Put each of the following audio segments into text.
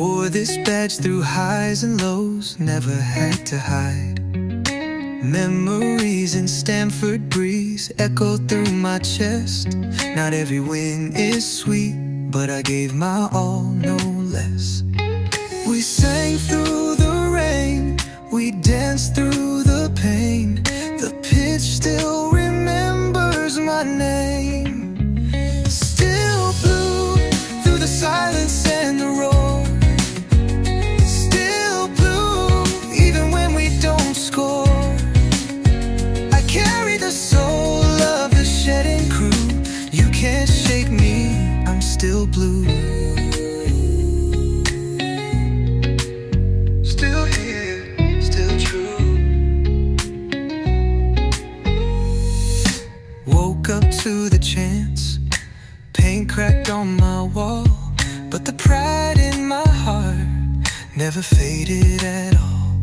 Wore this badge through highs and lows, never had to hide. Memories in Stamford breeze echo through my chest. Not every win is sweet, but I gave my all, no less. We sang through the rain, we danced through the pain. The pitch still remembers my name. Still blue through the silence and the roar. Still blue even when we don't score. I carry the soul of the shedding crew. You can't shake me, I'm still blue. Still here, still true. Woke up to the chance, paint cracked on my wall, but the pride in my heart never faded at all.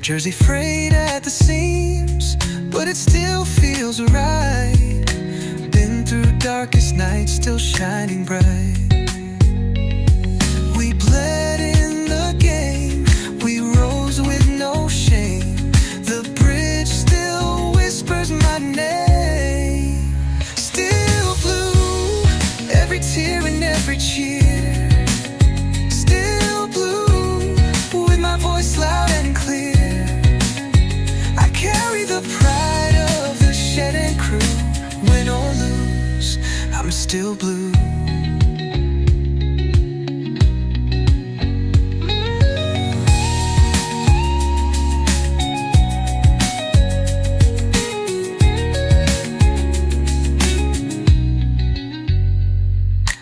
Jersey frayed at the seams, but it still feels right. Been through darkest nights, still shining bright. We bled in the game, we rose with no shame. The bridge still whispers my name. Still blue, every tear and every cheer. Still blue, with my voice loud and clear. I carry the pride of the shedding crew. Win or lose, I'm still blue.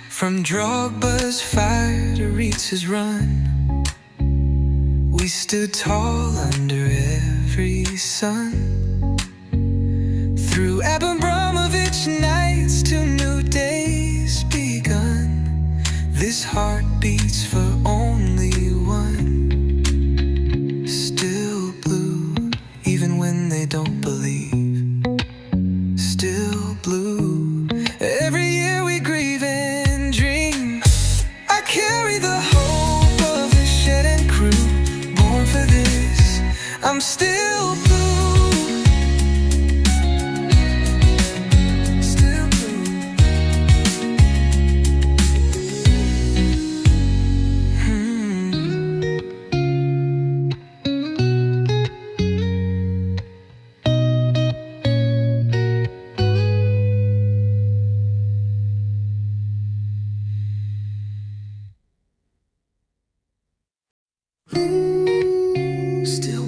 From Drogba's fire to Ritz's run, we stood tall under every sun. Through Abramovich nights to new days begun, this heart beats for only one. Still blue, even when they don't believe. Still blue, every year we grieve and dream. I carry the hope of the shedding crew. Born for this, I'm still blue. Still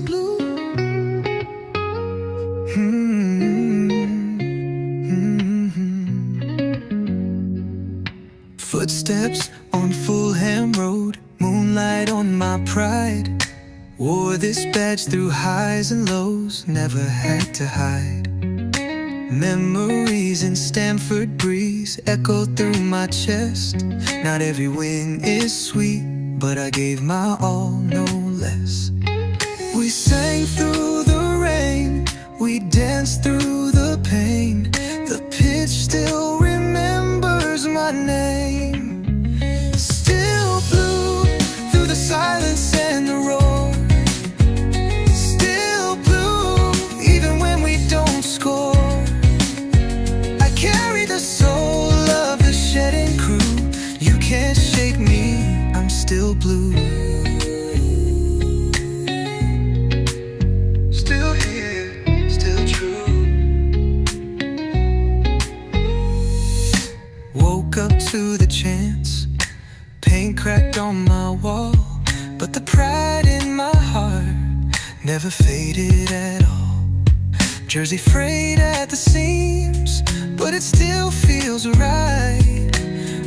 blue. Footsteps on Fulham Road, moonlight on my pride. Wore this badge through highs and lows, never had to hide. Memories in Stamford breeze echo through my chest. Not every win is sweet, but I gave my all, no less. We sang through the rain, we danced through the pain. The pitch still remembers my name. Still blue through the silence and the roar. Still blue even when we don't score. I carry the soul of the shedding crew. You can't shake me, I'm still blue. Still here, still true. Woke up to the chance, paint cracked on my wall, but the pride in my heart never faded at all. Jersey frayed at the seams, but it still feels right.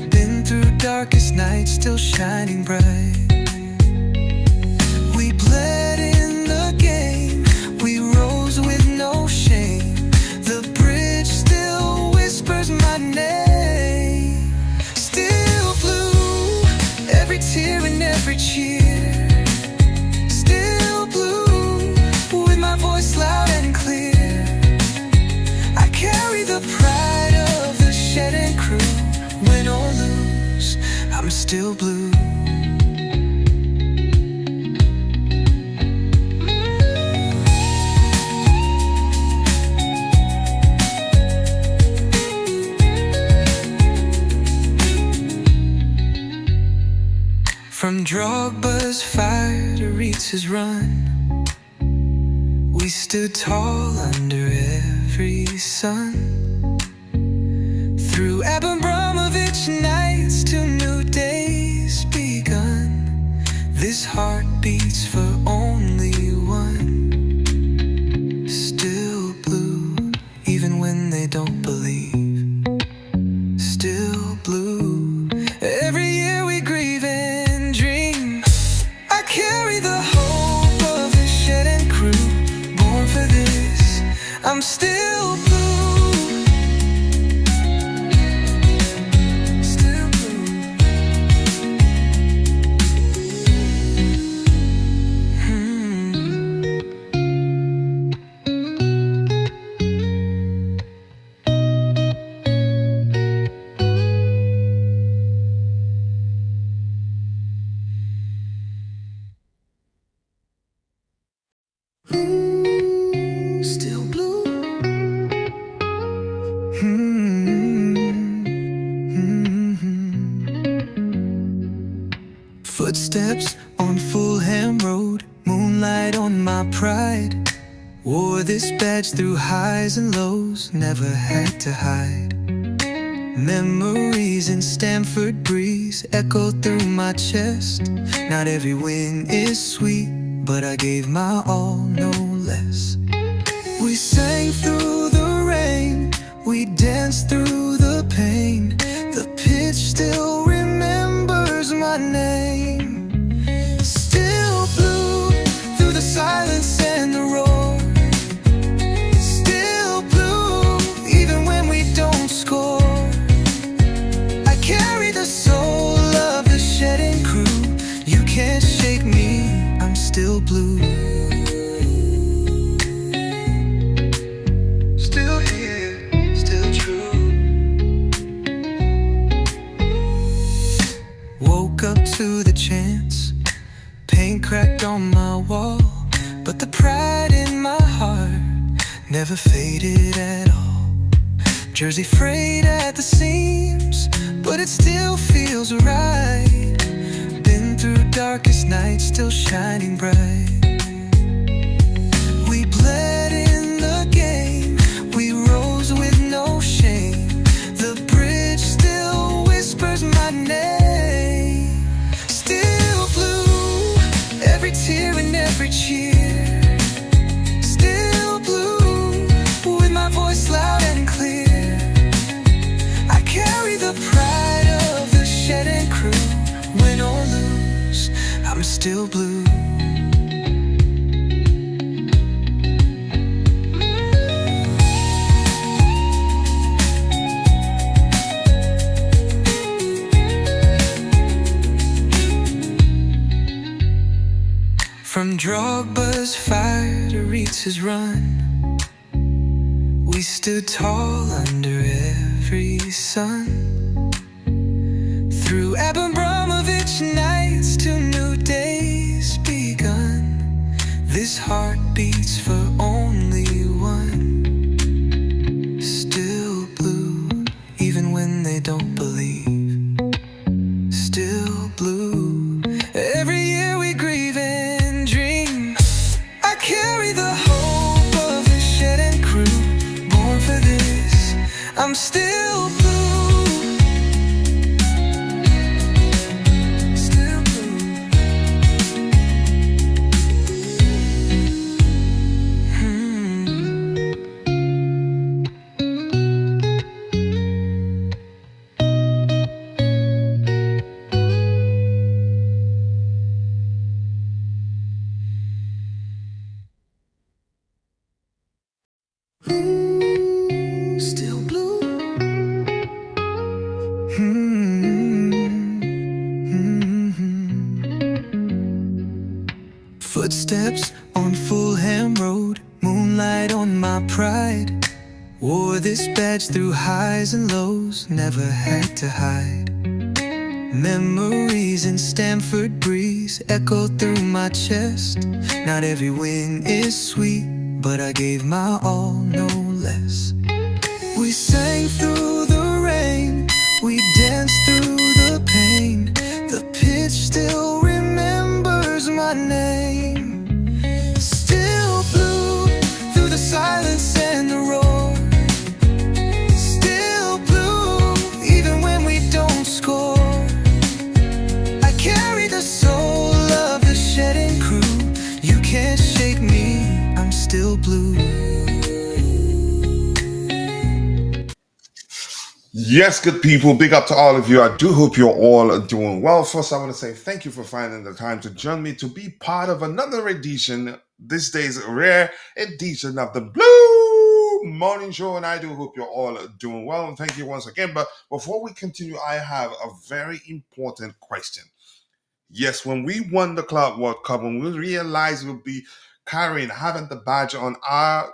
Been through darkest nights, still shining bright. We bled in the game, we rose with no shame. The bridge still whispers my name. Still blue, every tear and every cheer. Still blue, with my voice loud and clear. I carry the pride of the shedding crew. Win or lose, I'm still blue. From Drogba's fire to Ritz's run, we stood tall under every sun. Through Abramovich nights to new days begun, this heart beats for only one. Still blue, even when they don't believe. Still blue, every year we grieve and dream. I carry the hope of the shed and crew, born for this, I'm still blue. Still blue. Still blue. Footsteps on Fulham Road, moonlight on my pride. Wore this badge through highs and lows, never had to hide. Memories in Stamford breeze echo through my chest. Not every win is sweet, but I gave my all, no less. We sang through the rain, we danced through the pain. The pitch still remembers my name. Still blue through the silence and the roar. Still blue even when we don't score. I carry the soul of the shedding crew. You can't shake me, I'm still blue. Still here, still true. Woke up to the chance, paint cracked on my wall, but the pride in my heart never faded at all. Jersey frayed at the seams, but it still feels right. Been through darkest nights, still shining bright. We bled in the game, we rose with no shame. The bridge still whispers my name. Still blue, every tear and every cheer. Still blue, with my voice loud and clear. I carry the pride of the shed and crew. Win or lose, I'm still blue. From Drogba's fire to Ritz's run, we stood tall under every sun. Through Abramovich nights to new days begun, this heart beats for only one. Still blue, even when they don't believe. Still blue, every year we grieve and dream. I carry the hope of the shed and crew, born for this, I'm still blue. Still blue. Still blue. Footsteps on Fulham Road, moonlight on my pride. Wore this badge through highs and lows, never had to hide. Memories in Stamford breeze echo through my chest. Not every win is sweet, but I gave my all, no less. We sang through the rain, we danced through the pain. The pitch still so blue. Yes, good people. Big up to all of you. I do hope you're all doing well. First, I want to say thank you for finding the time to join me to be part of another edition, this day's rare edition of the Blue Morning Show. And I do hope you're all doing well. And thank you once again. But before we continue, I have a very important question. Yes, when we won the Club World Cup, when we realized we'll be having the badge on our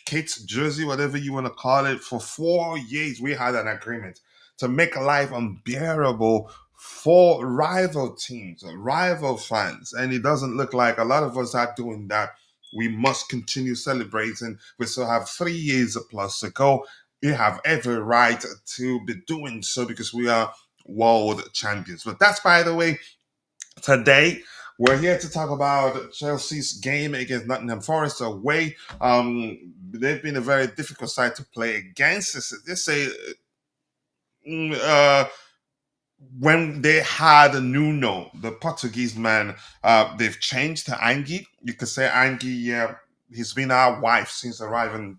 Kate's jersey, whatever you want to call it, for 4 years, we had an agreement to make life unbearable for rival teams, rival fans. And it doesn't look like a lot of us are doing that. We must continue celebrating. We still have 3 years plus to go. We have every right to be doing so because we are world champions. But that's, by the way, today, we're here to talk about Chelsea's game against Nottingham Forest away. They've been a very difficult side to play against. They say mm, uh, when they had Nuno, the Portuguese man, they've changed to Angie. You could say Angie, yeah, he's been our wife since arriving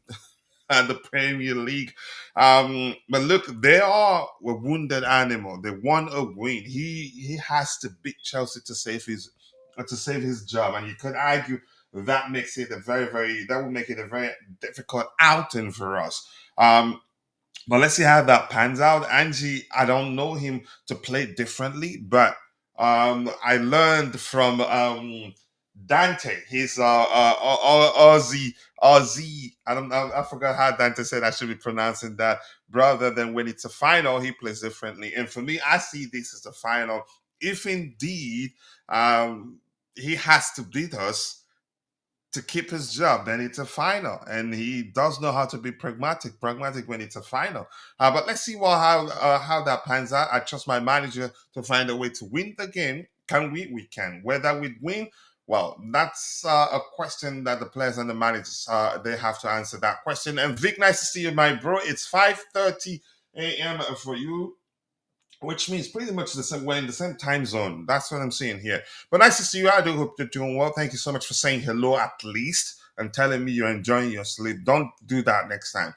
at the Premier League. But look, they are a wounded animal. They want a win. He has to beat Chelsea to save his job, and you could argue that makes it a that would make it a very difficult outing for us. But let's see how that pans out. Angie, I don't know him to play differently, but I learned from Dante. He's Aussie. I don't know. I forgot how Dante said I should be pronouncing that. Rather than when it's a final, he plays differently. And for me, I see this as a final. If indeed he has to beat us to keep his job, then it's a final, and he does know how to be pragmatic when it's a final. But let's see how that pans out. I trust my manager to find a way to win the game. Can we? We can. Whether we win, well, that's a question that the players and the managers they have to answer that question. And Vic, nice to see you, my bro. It's 5:30 a.m. for you, which means pretty much the same. We're in the same time zone. That's what I'm seeing here. But nice to see you. I do hope you're doing well. Thank you so much for saying hello at least and telling me you're enjoying your sleep. Don't do that next time.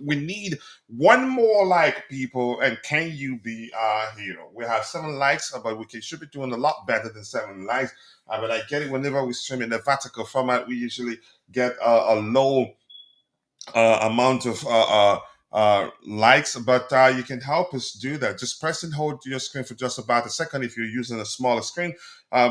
We need one more like, people, and can you be our hero? We have 7 likes, but should be doing a lot better than 7 likes. But I get it. Whenever we stream in the vertical format, we usually get a low amount of likes, but you can help us do that. Just press and hold your screen for just about a second if you're using a smaller screen,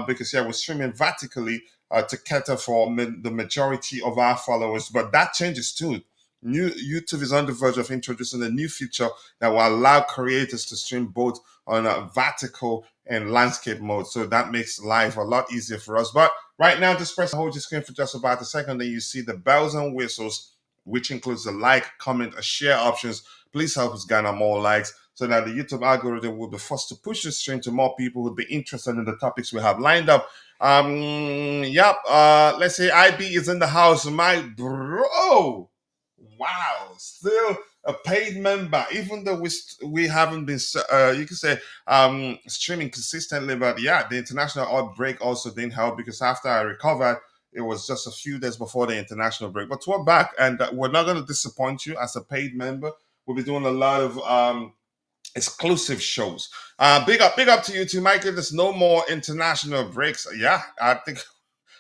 because yeah, we're streaming vertically to cater for the majority of our followers, but that changes too. New YouTube is on the verge of introducing a new feature that will allow creators to stream both on a vertical and landscape mode. So that makes life a lot easier for us. But right now, just press and hold your screen for just about a second, then you see the bells and whistles, which includes the like, comment, or share options. Please help us garner more likes so that the YouTube algorithm will be forced to push the stream to more people who'd be interested in the topics we have lined up. Yep. Let's say IB is in the house. My bro. Wow. Still a paid member, even though we haven't been, you can say, streaming consistently. But yeah, the international outbreak also didn't help because after I recovered, it was just a few days before the international break. But we're back, and we're not going to disappoint you as a paid member. We'll be doing a lot of exclusive shows. Big up to you too, Michael. There's no more international breaks. Yeah, I think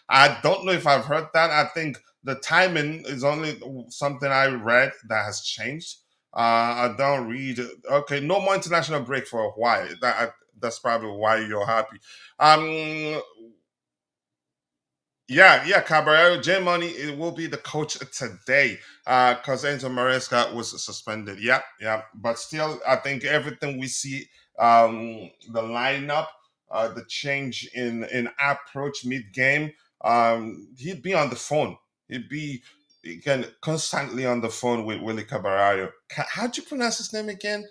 I don't know if I've heard that. I think the timing is only something I read that has changed. I don't read. Okay, no more international break for a while. That's probably why you're happy. Um, yeah, Caballero. J Money it will be the coach today because Enzo Maresca was suspended. Yeah. But still, I think everything we see, the lineup, the change in approach mid game, he'd be on the phone. He can constantly on the phone with Willie Caballero. How'd you pronounce his name again?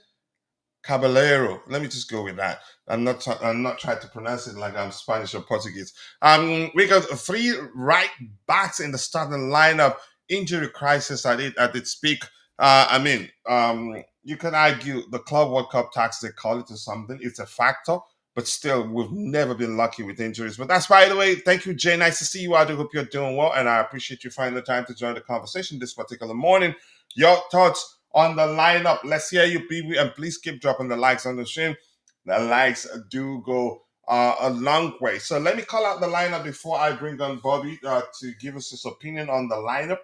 Caballero. Let me just go with that. I'm not trying to pronounce it like I'm Spanish or Portuguese. We got 3 right backs in the starting lineup. Injury crisis at its peak. You can argue the Club World Cup tax they call it or something. It's a factor, but still, we've never been lucky with injuries. But that's by the way. Thank you, Jay. Nice to see you. I do hope you're doing well, and I appreciate you finding the time to join the conversation this particular morning. Your thoughts on the lineup? Let's hear you, BB, and please keep dropping the likes on the stream. The likes do go a long way. So let me call out the lineup before I bring on Bobby to give us his opinion on the lineup.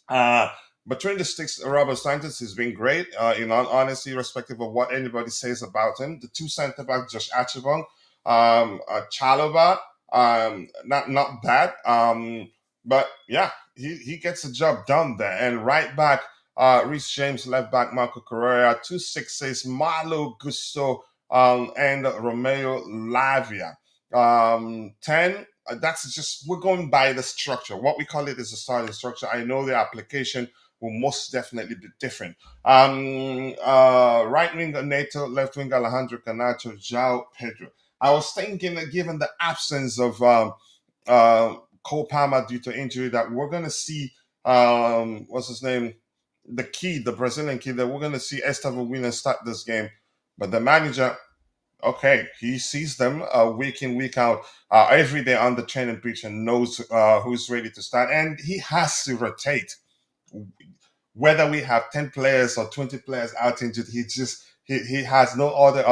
Uh, between the sticks, Robert Sanchez has been great. In all honesty, irrespective of what anybody says about him, the two centre backs, Josh Acheampong, Chalobah, not bad. But yeah, he gets the job done there. And right back, Reece James, left back, Marco Correa, 2 6 Marlo Gusto, and Romeo Lavia. 10, that's just, we're going by the structure. What we call it is a starting structure. I know the application will most definitely be different. Right winger Neto, left winger Alejandro Garnacho, João Pedro. I was thinking that given the absence of Cole Palmer due to injury, that we're going to see, what's his name? The Brazilian kid, that we're going to see Estevão Williams start this game. But the manager, okay, he sees them week in, week out, every day on the training pitch, and knows who's ready to start. And he has to rotate. Whether we have 10 players or 20 players out injured, he has no other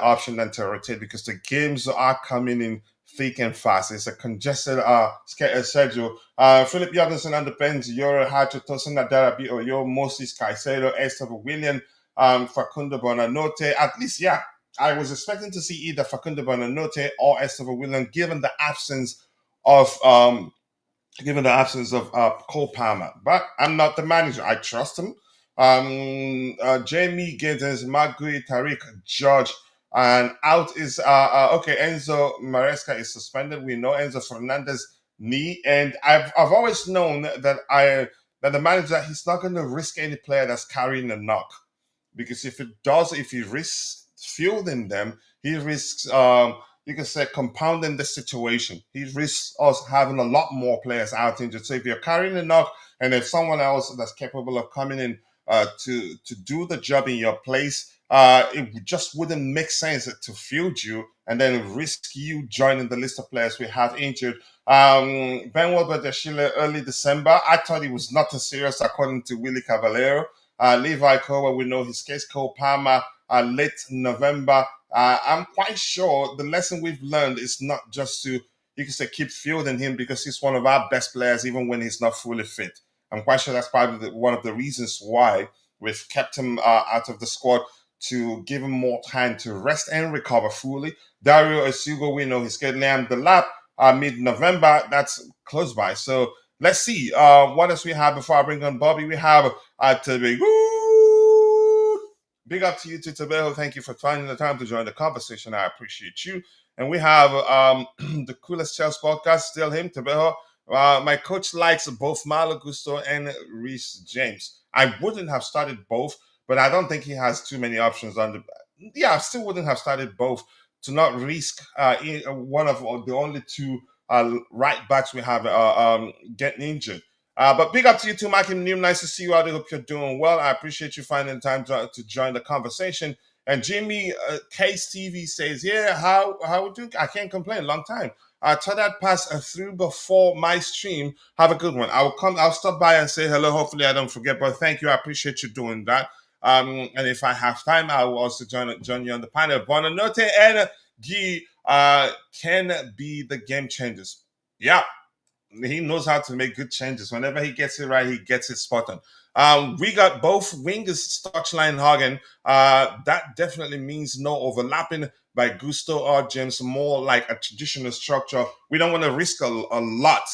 option than to rotate, because the games are coming in thick and fast. It's a congested schedule. Philip Jorgensen on the bench, Yoro Hato, Tosin Adarabi, Oyo, Moses Caicedo, Estevao William, Facundo Bonanote. At least, yeah, I was expecting to see either Facundo Bonanote or Estevao William, given the absence of Cole Palmer. But I'm not the manager. I trust him. Jamie Gittens, Magui, Tariq, George, and out is okay. Enzo Maresca is suspended. We know Enzo Fernandez knee, and I've always known that the manager, he's not going to risk any player that's carrying a knock, because if he risks fielding them, he risks you can say compounding the situation. He risks us having a lot more players out injured. So if you're carrying a knock, and if someone else that's capable of coming in to do the job in your place, it just wouldn't make sense to field you and then risk you joining the list of players we have injured. Ben Walbert-Deshile, early December, I thought he was not as serious, according to Willie Cavallero. Levi Kowa, we know his case. Cole Palmer, late November. I'm quite sure the lesson we've learned is not just to, you can say, keep fielding him, because he's one of our best players, even when he's not fully fit. I'm quite sure that's probably one of the reasons why we've kept him out of the squad, to give him more time to rest and recover fully. Dario Esugo, we know he's getting Liam the lap mid-November. That's close by. So let's see what else we have before I bring on Bobby. We have big up to you, Tito. Thank you for finding the time to join the conversation. I appreciate you. And we have the coolest Chelsea podcast, still him, Tabeho. My coach likes both Malo Gusto and Reece James. I wouldn't have started both, but I don't think he has too many options on the. Yeah, I still wouldn't have started both, to not risk one of the only two right backs we have getting injured. But big up to you too, Mike and Neil. Nice to see you out. I hope you're doing well. I appreciate you finding time to join the conversation. And Jimmy Case TV says, "Yeah, how we doing? I can't complain. Long time. I thought I'd pass through before my stream. Have a good one. I'll stop by and say hello. Hopefully, I don't forget. But thank you. I appreciate you doing that. And if I have time, I will also join you on the panel. Bonanote and Guy can be the game changers. Yeah." He knows how to make good changes. Whenever he gets it right, he gets it spot on. We got both wingers touchline hogging. That definitely means no overlapping by Gusto or James, more like a traditional structure. We don't want to risk a lot.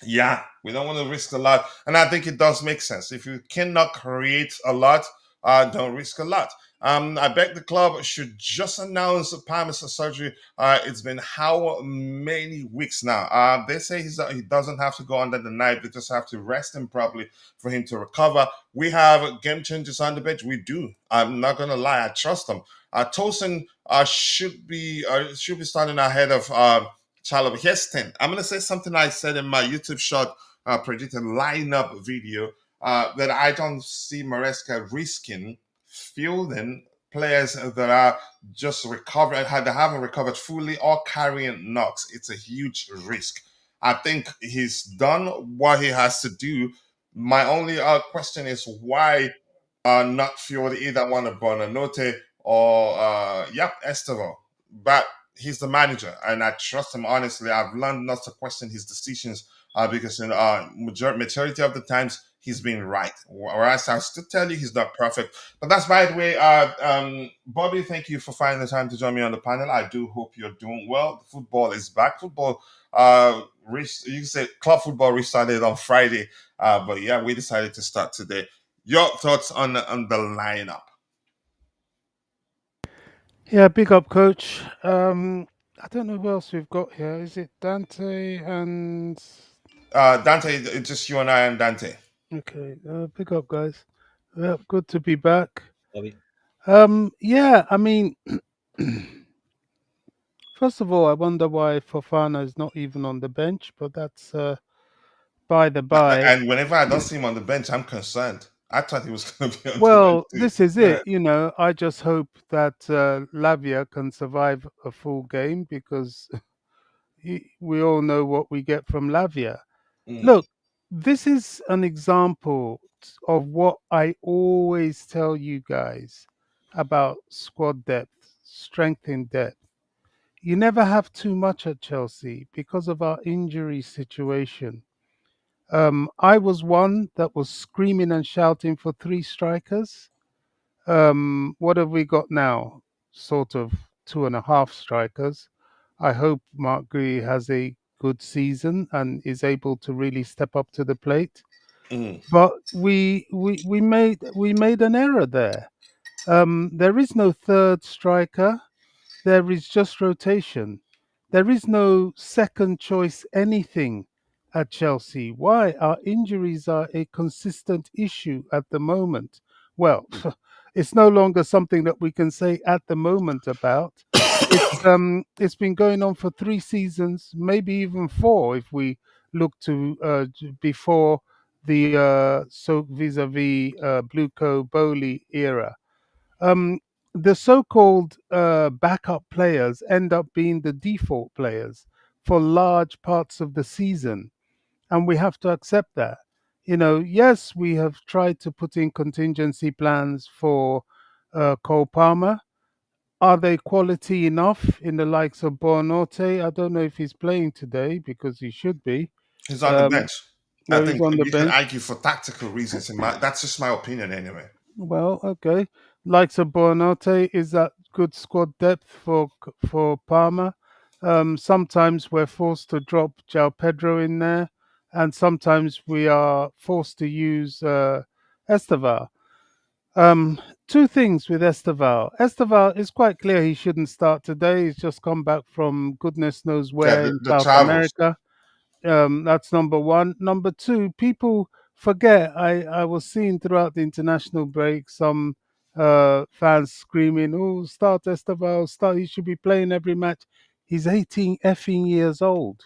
Yeah, we don't want to risk a lot. And I think it does make sense. If you cannot create a lot, don't risk a lot. I bet the club should just announce Palmer's surgery. It's been how many weeks now? They say he doesn't have to go under the knife. They just have to rest him properly for him to recover. We have game changers on the bench. We do. I'm not gonna lie. I trust them. Tosin should be starting ahead of Chalobah. Here's 10. I'm gonna say something I said in my YouTube short predicted lineup video that I don't see Maresca risking fielding players that are just recovering, they haven't recovered fully or carrying knocks. It's a huge risk. I think he's done what he has to do. My only question is why not fuel either one of Bonanote or Estevão. But he's the manager, and I trust him honestly. I've learned not to question his decisions because in majority of the times he's been right. Whereas I'll still tell you he's not perfect. But that's by the way. Bobby, thank you for finding the time to join me on the panel. I do hope you're doing well. Football is back. Football, you can say club football restarted on Friday, but yeah, we decided to start today. Your thoughts on the lineup? Yeah, big up, coach. I don't know who else we've got here. Is it Dante and Dante, it's just you and I and Dante. okay? Big up, guys. Yeah, good to be back. Bobby. Yeah, I mean, first of all, I wonder why Fofana is not even on the bench, but that's by the by. And whenever I don't see him on the bench, I'm concerned. I thought he was going to be on the bench Well, too. this is Yeah. it. I just hope that Lavia can survive a full game because we all know what we get from Lavia. Mm, Look, this is an example of what I always tell you guys about squad depth, strength in depth. You never have too much at Chelsea because of our injury situation. I was one that was screaming and shouting for three strikers. What have we got now? Sort of two and a half strikers. I hope Mark Gui has a good season and is able to really step up to the plate. mm. But we made an error there. There is no third striker. There is just rotation. There is no second choice anything at Chelsea. Why? Our injuries are a consistent issue at the moment. Well, it's no longer something that we can say at the moment about. It's been going on for 3 seasons, maybe even four if we look to before the so vis-a-vis Bluco Bowley era. um, the so-called backup players end up being the default players for large parts of the season, and we have to accept that. Yes, we have tried to put in contingency plans for Cole Palmer. Are they quality enough in the likes of Bornorte? I don't know if he's playing today because he should be. He's on the Um, bench. I no, he's think on the you can bench. argue for tactical reasons. That's just my opinion anyway. Well, okay. Likes of Buonanotte is that good squad depth for Parma. Sometimes we're forced to drop João Pedro in there, and sometimes we are forced to use Estevao. Two things with Estevao. Estevao is quite clear he shouldn't start today. He's just come back from goodness knows Yeah, where in the South travels. America. That's number one. Number two, people forget. I was seeing throughout the international break some fans screaming, "Oh, start Estevao! Start! He should be playing every match." He's 18 effing years old.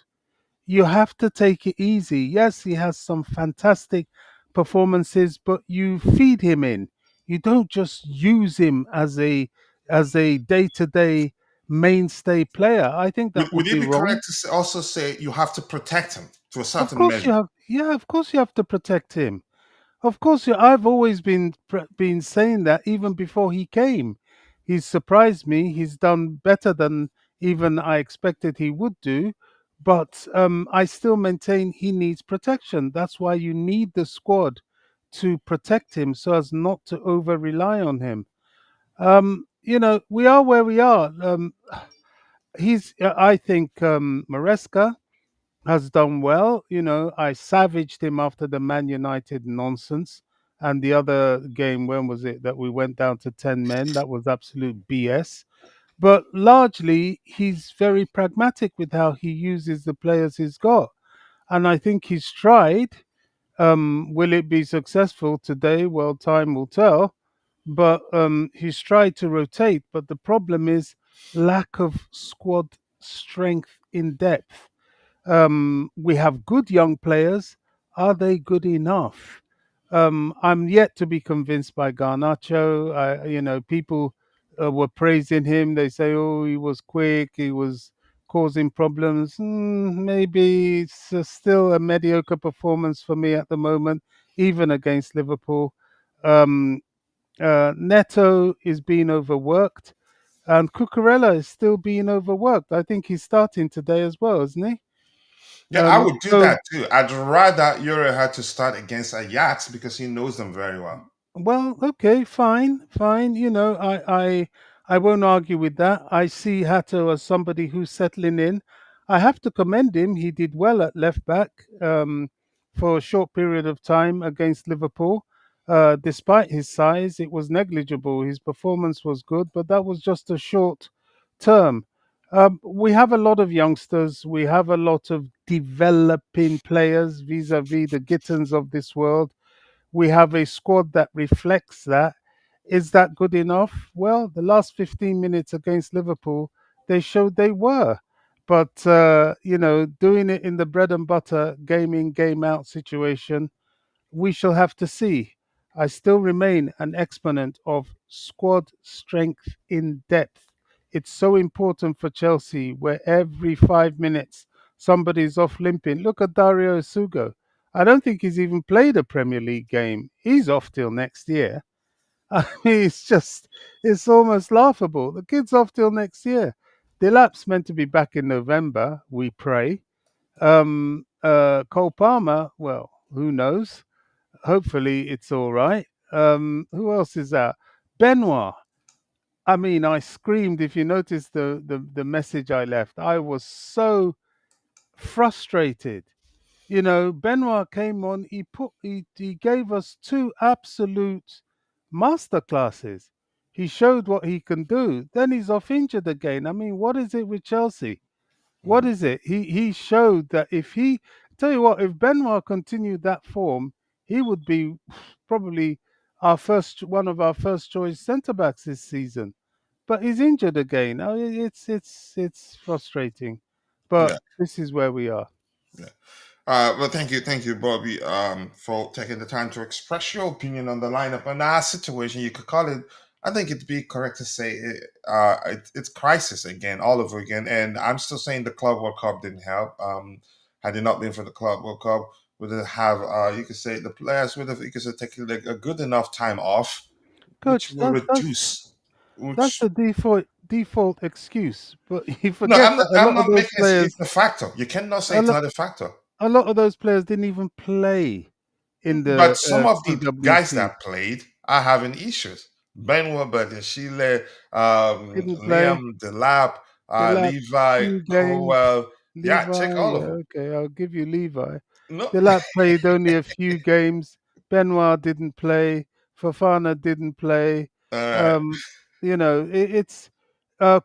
You have to take it easy. Yes, he has some fantastic performances, but you feed him in. You don't just use him as a day-to-day mainstay player. I think that Would would it be be wrong. correct to also say you have to protect him to a Of certain course measure? you have. Yeah, of course you have to protect him. Of course I've always been saying that even before he came. He's surprised me. He's done better than even I expected he would do. But I still maintain he needs protection. That's why you need the squad to protect him so as not to over rely on him. We are where we are. I think Maresca has done well. I savaged him after the Man United nonsense. And the other game, when was it that we went down to 10 men? That was absolute BS. But largely, he's very pragmatic with how he uses the players he's got. And I think he's tried. Will it be successful today? Well, time will tell. But he's tried to rotate. But the problem is lack of squad strength in depth. We have good young players. Are they good enough? I'm yet to be convinced by Garnacho. People were praising him. They say, "Oh, he was quick. He was causing problems." Maybe it's still a mediocre performance for me at the moment, even against Liverpool. Um, Neto is being overworked, and Cucurella is still being overworked. I think he's starting today as well, isn't he? Yeah, I would do So that too. I'd rather Euro had to start against Ajax because he knows them very well. well, okay, fine, fine. I won't argue with that. I see Hato as somebody who's settling in. I have to commend him. He did well at left back for a short period of time against Liverpool. Despite his size, it was negligible. His performance was good, but that was just a short term. We have a lot of youngsters. We have a lot of developing players vis-a-vis the Gittens of this world. We have a squad that reflects that. Is that good enough? Well, the last 15 minutes against Liverpool, they showed they were. But, doing it in the bread and butter, game in, game out situation, we shall have to see. I still remain an exponent of squad strength in depth. It's so important for Chelsea, where every 5 minutes somebody's off limping. Look at Dario Sugo. I don't think he's even played a Premier League game. He's off till next year. I mean, it's almost laughable. The kid's off till next year. Delap's meant to be back in November, we pray. Cole Palmer, well, who knows? Hopefully it's all right. Who else is out? Benoit. I mean, I screamed. If you noticed the message I left, I was so frustrated. Benoit came on. He gave us two absolute master classes. He showed what he can do. Then he's off injured again. I mean, what is it with Chelsea? What Mhm. is it? He showed that if he tell you what, if Benoit continued that form, he would be probably our first one of our first choice centre backs this season. But he's injured again. Oh, it's frustrating. But Yeah, this is where we are. yeah. Well, thank you, Bobby, for taking the time to express your opinion on the lineup and our situation. You could call it. I think it'd be correct to say it's crisis again, all over again. And I'm still saying the Club World Cup didn't help. Had it not been for the Club World Cup, would it have? You could say the players would have. You could say taken like a good enough time off, which Coach, will that's reduce. the Which default excuse. But you no, forget that a I'm lot of not those making it. It's players a factor. You cannot say a it's lot not a factor. a lot of those players didn't even play in But the some of the guys PWC. that played are having issues. Benoit, Chile, Didn't play. Liam, Delap, The lap Levi, few games. Crowell. Yeah, check Levi, all of yeah, them. okay, I'll give you Levi. No, The lap played only a few games. Benoit didn't play. Fafana didn't play. all right. Um, it's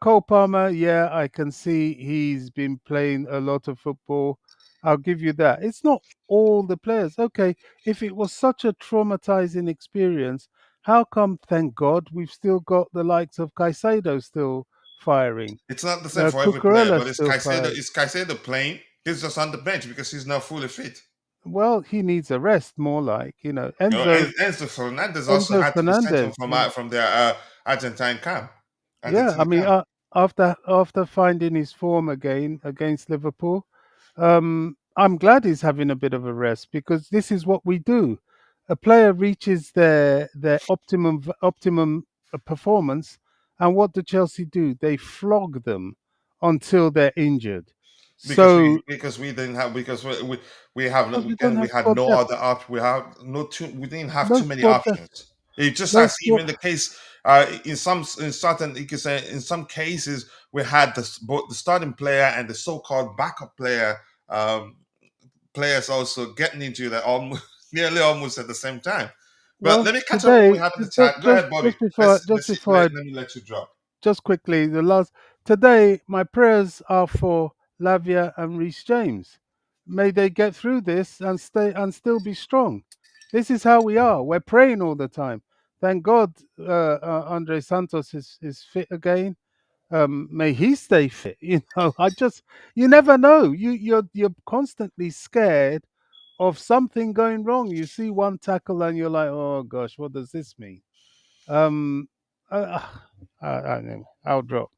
Cole Palmer. Yeah, I can see he's been playing a lot of football. I'll give you that. It's not all the players. Okay, if it was such a traumatizing experience, how come, thank God, we've still got the likes of Caicedo still firing? It's not the same for every player, Cucurella but still firing. Is Caicedo playing? He's just on the bench because he's not fully fit. Well, he needs a rest, more like You know, Enzo Enzo Fernandez also Enzo had to be sent home Fernandez. Yeah, from their Argentine camp, yeah. I Argentine mean, camp. after finding his form again against Liverpool, I'm glad he's having a bit of a rest because this is what we do. A player reaches their optimum performance, and what do Chelsea do? They flog them until they're injured. So Because we didn't have because we have because we don't and we have had squad no depth, other op we have no too we didn't have no too many squad depth, options. It just no as squad. even the case in certain you could say in some cases we had both the starting player and the so-called backup player um, players also getting into that almost nearly almost at the same time. But Well, let me catch up what we today, have in the chat. Go ahead, Bobby. just before Let me let you drop. just quickly, the last today, my prayers are for Lavia and Reece James. May they get through this and stay and still be strong. This is how we are. We're praying all the time. Thank God, Andre Santos is fit again. May he stay fit. You never know. You're constantly scared of something going wrong. You see one tackle and you're like, oh gosh, what does this mean? Um, Uh, I don't know. I'll drop.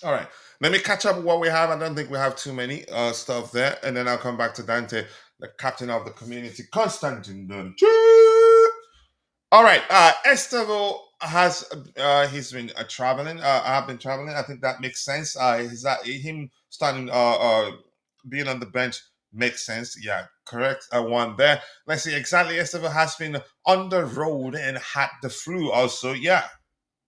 All right. Let me catch up with what we have. I don't think we have too many stuff there. And then I'll come back to Dante, the captain of the community, Constantine Dante. All right. Estevao has he's been traveling. I've been traveling. I think that makes sense. Is that him starting being on the bench makes sense. Yeah, correct. One there. Let's see exactly. Estevao has been on the road and had the flu. Also, yeah,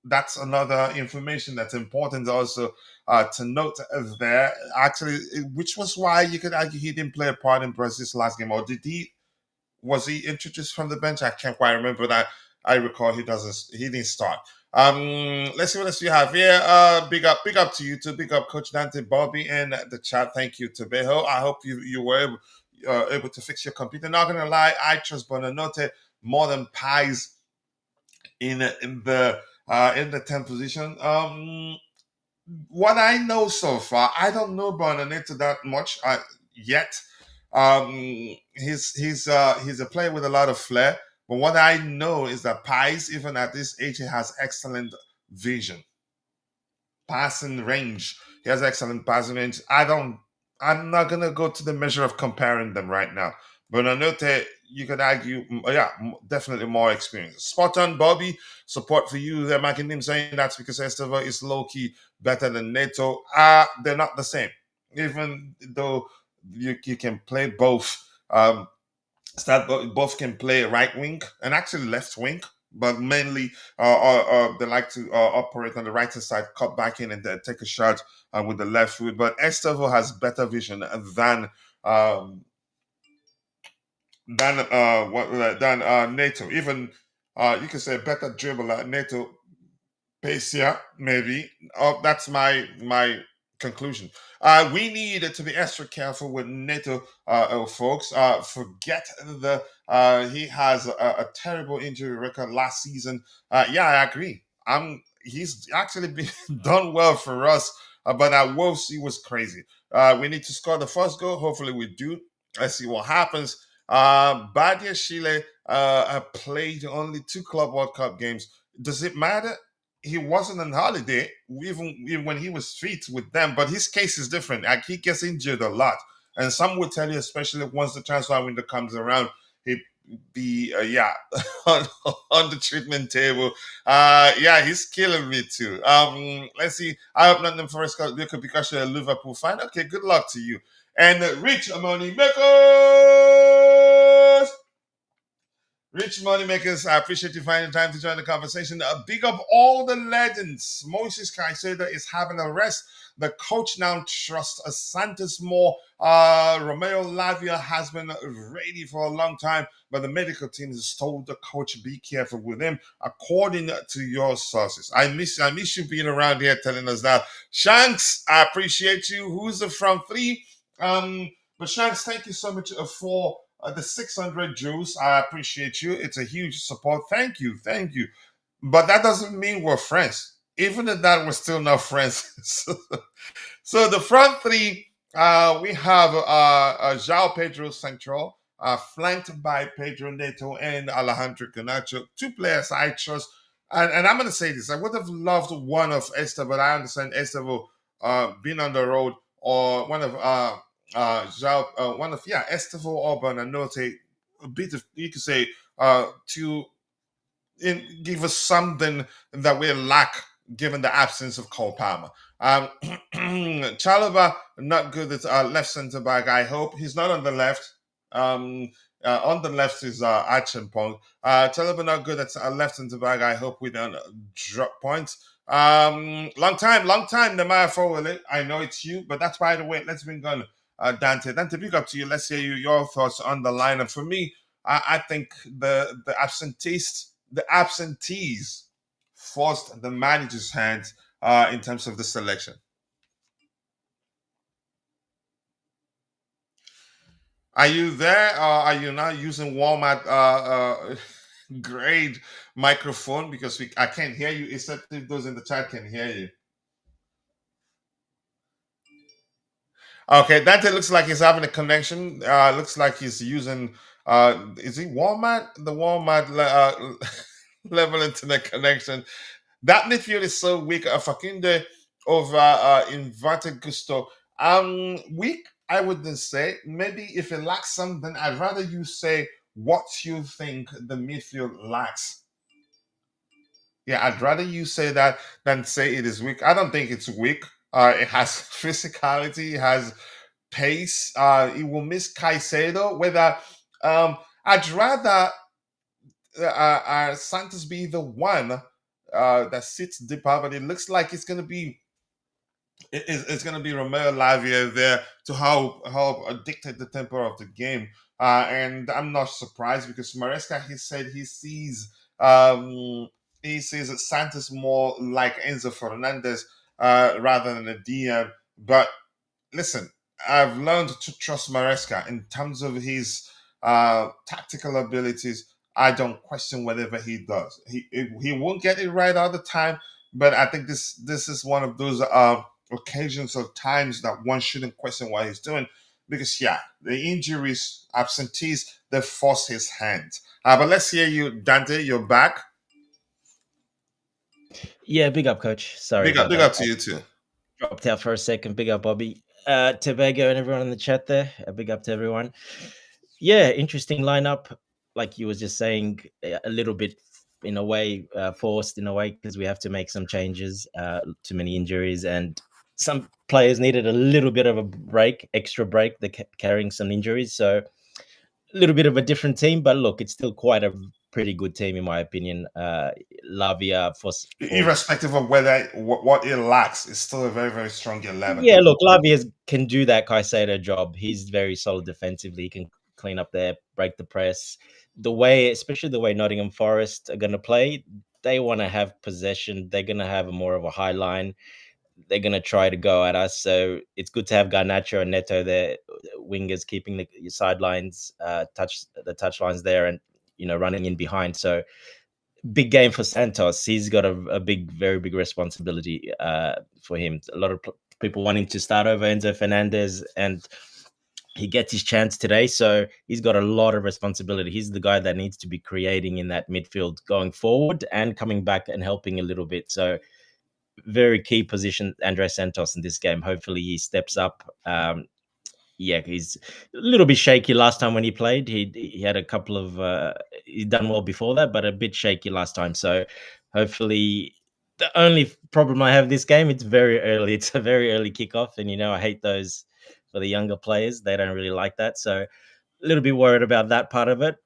that's another information that's important also to note there. Actually, which was why you could argue he didn't play a part in Brazil's last game, or did he? Was he introduced from the bench? I can't quite remember that. I recall he didn't start. Let's see what else you have here. Big up to you too. Big up Coach Dante Bobby in the chat. Thank you to Beho. I hope you were able to fix your computer. Not gonna lie, I trust Bonanote more than pies in the 10th position. What I know so far, I don't know Bonanetta that much yet. He's a player with a lot of flair. But what I know is that Pies, even at this age, he has excellent vision, passing range. He has excellent passing range. I'm not gonna go to the measure of comparing them right now. But Anote, you could argue, yeah, definitely more experience. Spot on, Bobby. Support for you. They're making him saying that's because Esteva is low key better than Neto. They're not the same. Even though you can play both. Both can play right wing and actually left wing, but mainly they like to operate on the right hand side, cut back in and take a shot with the left foot. But Estevao has better vision um, than Nato. Even you could say better dribbler. Nato Pacia, maybe. Oh, that's my conclusion. We need to be extra careful with Neto, folks. Forget the he has a terrible injury record last season. Yeah, I agree. He's actually been done well for us, but at Wolves he was crazy. We need to score the first goal. Hopefully we do. Let's see what happens. Badia Chile played only 2 Club World Cup games. Does it matter? He wasn't on holiday even when he was fit with them, but his case is different. Like he gets injured a lot, and some would tell you, especially once the transfer window comes around, he be yeah on the treatment table. Yeah, he's killing me too. Let's see. I hope Nottingham Forest could because you're a Liverpool fan. Okay, good luck to you. And rich money makers. Rich Moneymakers, I appreciate you finding time to join the conversation. Big up all the legends. Moses Caicedo is having a rest. The coach now trusts Santos more. Romeo Lavia has been ready for a long time, but the medical team has told the coach be careful with him, according to your sources. I miss you being around here telling us that. Shanks, I appreciate you. Who's the front three? But Shanks, thank you so much for the 600 Jews. I appreciate you. It's a huge support. Thank you. Thank you. But that doesn't mean we're friends. Even if that, we're still not friends. So the front three, we have João Pedro Central, flanked by Pedro Neto and Alejandro Garnacho, 2 players I trust. And I'm going to say this. I would have loved one of Esther, but I understand Esther will being on the road, or one of one of Estevao or Bonanote, a bit of, you could say, to give us something that we lack given the absence of Cole Palmer. Chalaba, not good at left centre back. I hope he's not on the left. On the left is Acheampong. Chalaba not good at left centre back. I hope we don't drop points. Long time. The forward. I know it's you, but that's by the way. Let's bring on Dante. Dante, big up to you. Let's hear your thoughts on the lineup. For me, I think the absentees forced the manager's hand in terms of the selection. Are you there? Are you not using Walmart grade microphone? Because I can't hear you, except if those in the chat can hear you. Okay, Dante looks like he's having a connection. Looks like he's using. Is he Walmart? The Walmart level internet connection. That midfield is so weak. Fakunde over inverted Gusto. Weak, I wouldn't say. Maybe if it lacks something, I'd rather you say what you think the midfield lacks. Yeah, I'd rather you say that than say it is weak. I don't think it's weak. It has physicality, it has pace. It will miss Caicedo. Whether I'd rather Santos be the one that sits deeper, but it looks like it's going to be Romeo Lavia there to help dictate the tempo of the game. And I'm not surprised because Maresca, he said he sees Santos more like Enzo Fernandez rather than a DM. But listen, I've learned to trust Maresca in terms of his tactical abilities. I don't question whatever he does. He won't get it right all the time, but I think this is one of those occasions or times that one shouldn't question what he's doing because yeah, the injuries, absentees, they force his hand. But let's hear you, Dante. You're back. Yeah, big up, coach. Sorry about Big that. up to you too. Dropped out for a second. Big up, Bobby. Tobago and everyone in the chat there. A big up to everyone. Yeah, interesting lineup. Like you was just saying, a little bit in a way forced in a way because we have to make some changes. Too many injuries and some players needed a little bit of a break, extra break. They're carrying some injuries, so a little bit of a different team. But look, it's still quite a pretty good team in my opinion. Lavia for Irrespective of whether what it lacks, it's still a very very strong 11. yeah, look, Lavia can do that Caicedo job. He's very solid defensively. He can clean up there, break the press. The way, especially the way Nottingham Forest are going to play, they want to have possession. They're going to have more of a high line. They're going to try to go at us. So it's good to have Garnacho and Neto there, wingers keeping the sidelines, touch lines there, and running in behind. So big game for Santos. He's got a big, very big responsibility for him. A lot of people wanting to start over Enzo Fernandez, and he gets his chance today. So he's got a lot of responsibility. He's the guy that needs to be creating in that midfield going forward and coming back and helping a little bit. So very key position, Andres Santos in this game. Hopefully he steps up. Yeah, he's a little bit shaky last time when he played. He had a couple of he's done well before that, but a bit shaky last time. So hopefully, the only problem I have this game, it's very early. It's a very early kickoff, and I hate those for the younger players. They don't really like that. So a little bit worried about that part of it.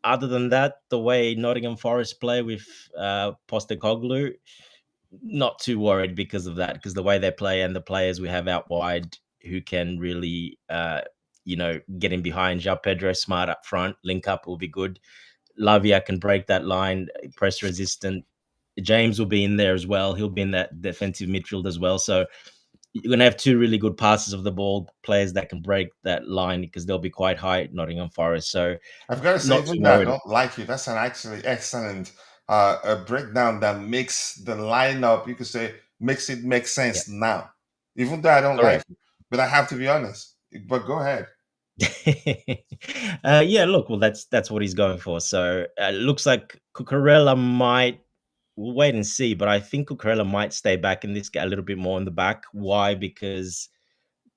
Other than that, the way Nottingham Forest play with Postecoglou, not too worried because of that, because the way they play and the players we have out wide who can really, get in behind. João Pedro smart up front, link up will be good. Lavia can break that line, press resistant. James will be in there as well. He'll be in that defensive midfield as well. So you're going to have two really good passes of the ball, players that can break that line because they'll be quite high at Nottingham Forest. So I've got to say, even though I don't like you, that's an actually excellent a breakdown that makes the lineup, you could say, makes it make sense now. Even though I don't like you, but I have to be honest. But go ahead. Yeah, look, well, that's what he's going for. So it looks like Cucurella might. We'll wait and see, but I think Cucurella might stay back in this, get a little bit more in the back. Why? Because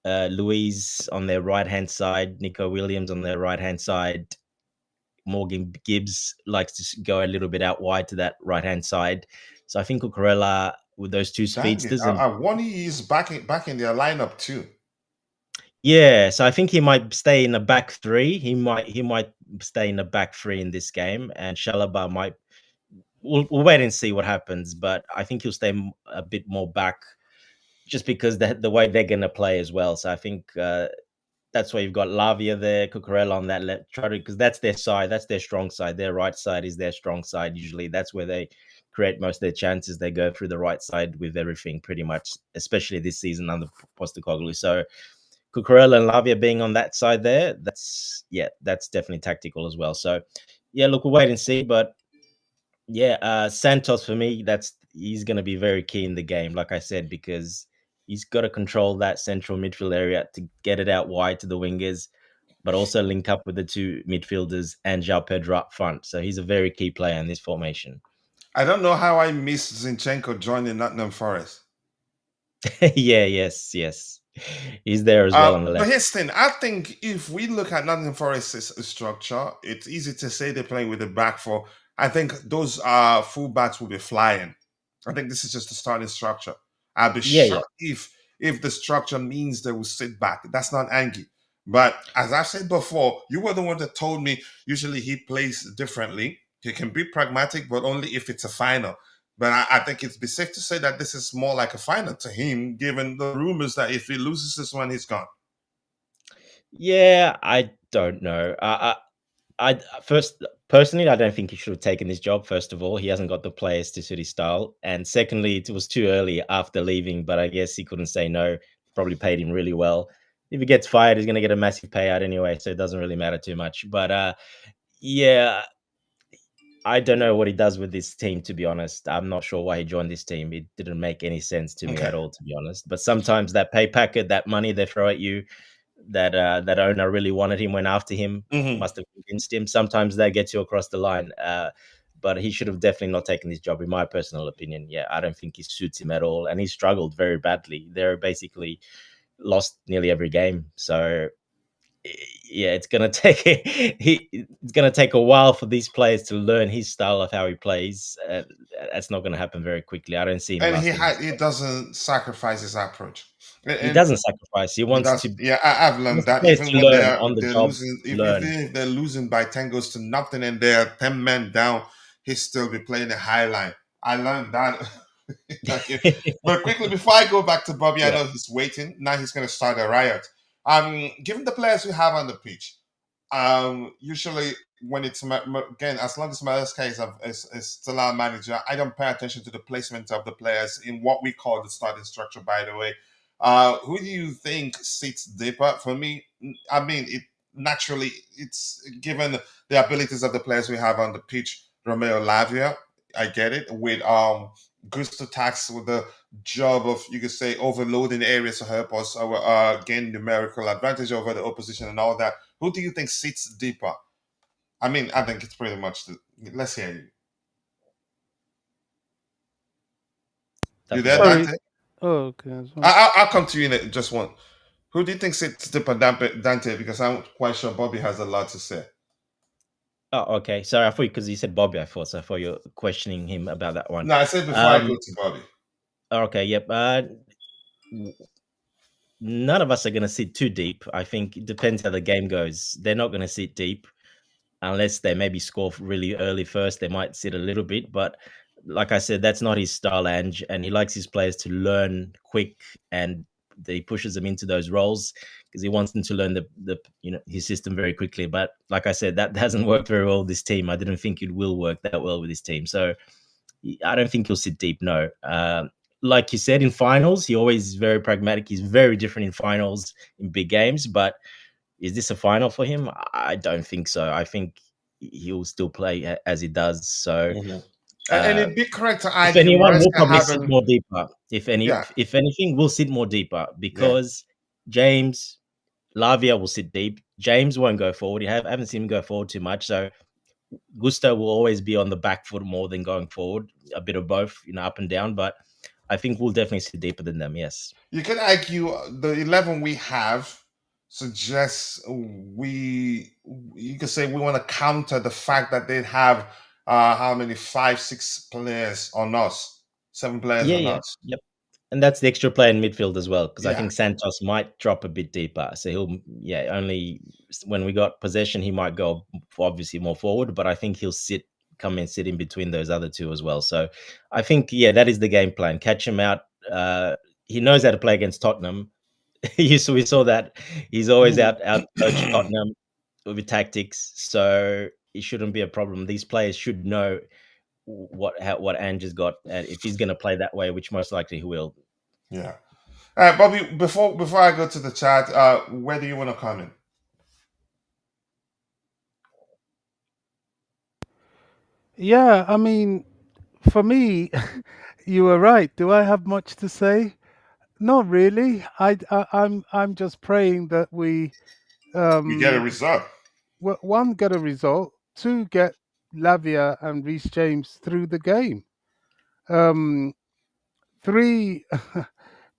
Luis on their right hand side, Nico Williams on their right hand side, Morgan Gibbs likes to go a little bit out wide to that right hand side. So I think Cucurella with those two speedsters. I want he's back in their lineup too. Yeah, so I think he might stay in the back three. He might stay in the back three in this game, and Shalaba might. We'll wait and see what happens, but I think he'll stay a bit more back, just because the way they're going to play as well. So I think that's why you've got Lavia there, Cucurella on that left, because that's their side, that's their strong side. Their right side is their strong side. Usually, that's where they create most of their chances. They go through the right side with everything, pretty much, especially this season under Postecoglou. So Cucurella and Lavia being on that side there, that's definitely tactical as well. So yeah, look, we'll wait and see, but yeah, Santos for me, he's going to be very key in the game, like I said, because he's got to control that central midfield area to get it out wide to the wingers, but also link up with the two midfielders and João Pedro up front. So he's a very key player in this formation. I don't know how I missed Zinchenko joining Nottingham Forest. Yeah, yes. He's there as well on the But left. here's the thing. I think if we look at Nottingham Forest's structure, it's easy to say they're playing with the back four. I think those fullbacks will be flying. I think this is just the starting structure. I'd be Yeah. shocked if the structure means they will sit back. That's not Angie. But as I've said before, you were the one that told me usually he plays differently. He can be pragmatic, but only if it's a final. But I think it'd be safe to say that this is more like a final to him, given the rumors that if he loses this one, he's gone. Yeah, I don't know. First, personally, I don't think he should have taken this job. First of all, he hasn't got the players to suit his style, and secondly, it was too early after leaving. But I guess he couldn't say no. Probably paid him really well. If he gets fired, he's going to get a massive payout anyway, so it doesn't really matter too much. But yeah, I don't know what he does with this team, to be honest. I'm not sure why he joined this team. It didn't make any sense to me Okay. at all, to be honest. But sometimes that pay packet, that money they throw at you, that owner really wanted him, went after him, Mm-hmm. must have convinced him. Sometimes that gets you across the line. But he should have definitely not taken this job, in my personal opinion. Yeah, I don't think he suits him at all. And he struggled very badly. They're basically lost nearly every game. So yeah, it's gonna take it's gonna take a while for these players to learn his style of how he plays. That's not gonna happen very quickly. I don't see him And lasting. he doesn't sacrifice his approach. He And doesn't sacrifice. He wants that's, to. yeah, I've He learned wants the that players even to when learn on the they're job. losing, To even learn. if they're losing by 10 goals to nothing and they're 10 men down, he still be playing the high line. I learned that. But quickly before I go back to Bobby, I Yeah. know he's waiting. Now he's going to start a riot. Given the players we have on the pitch, usually when it's again, as long as Maresca is still our manager, I don't pay attention to the placement of the players in what we call the starting structure. By the way, who do you think sits deeper? For me, I mean, it naturally it's given the abilities of the players we have on the pitch. Romeo Lavia, I get it with Gusto Tax with the job of, you could say, overloading areas to help us gain numerical advantage over the opposition and all that. Who do you think sits deeper? I mean, I think it's pretty much let's hear you. You That's there, Bobby. Sorry. Dante? Oh, okay. I'll come to you in just one. Who do you think sits deeper, Dante? Because I'm quite sure Bobby has a lot to say. Oh, okay. Sorry, I thought because you said Bobby, I thought you're questioning him about that one. No, I said before I go Um. to Bobby. Okay. Yep. None of us are going to sit too deep. I think it depends how the game goes. They're not going to sit deep unless they maybe score really early first. They might sit a little bit, but like I said, that's not his style, and he likes his players to learn quick, and he pushes them into those roles because he wants them to learn the his system very quickly. But like I said, that hasn't worked very well with this team. I didn't think it will work that well with this team. So I don't think he'll sit deep. No. Like you said, in finals, he always is very pragmatic. He's very different in finals, in big games. But is this a final for him? I don't think so. I think he'll still play as he does. So Mhm. And uh, it'd be correct to if argue anyone, we'll Maresca probably sit having, more deeper. yeah, If anything, we'll sit more deeper yeah. because James Lavia will sit deep. James won't go forward. I haven't seen him go forward too much. So Gusto will always be on the back foot more than going forward. A bit of both, up and down. But I think we'll definitely sit deeper than them. Yes. You could argue the 11 we have suggests you could say we want to counter the fact that they have how many, 5, 6 players on us, 7 players Yeah. on Yeah. us. Yep. And that's the extra player in midfield as well, because I Yeah. think Santos might drop a bit deeper. So only when we got possession, he might go obviously more forward, but I think he'll come and sit in between those other two as well. So I think, that is the game plan. Catch him out. He knows how to play against Tottenham. We saw that he's always out coach Tottenham with tactics. So it shouldn't be a problem. These players should know what Ange has got, and if he's going to play that way, which most likely he will. Yeah. All right, Bobby, before I go to the chat, where do you want to comment? Yeah, I mean, for me, you were right. Do I have much to say? Not really. I'm just praying that we We get a um result. one, get a result, two, get Lavia and Reece James through the game. Um, three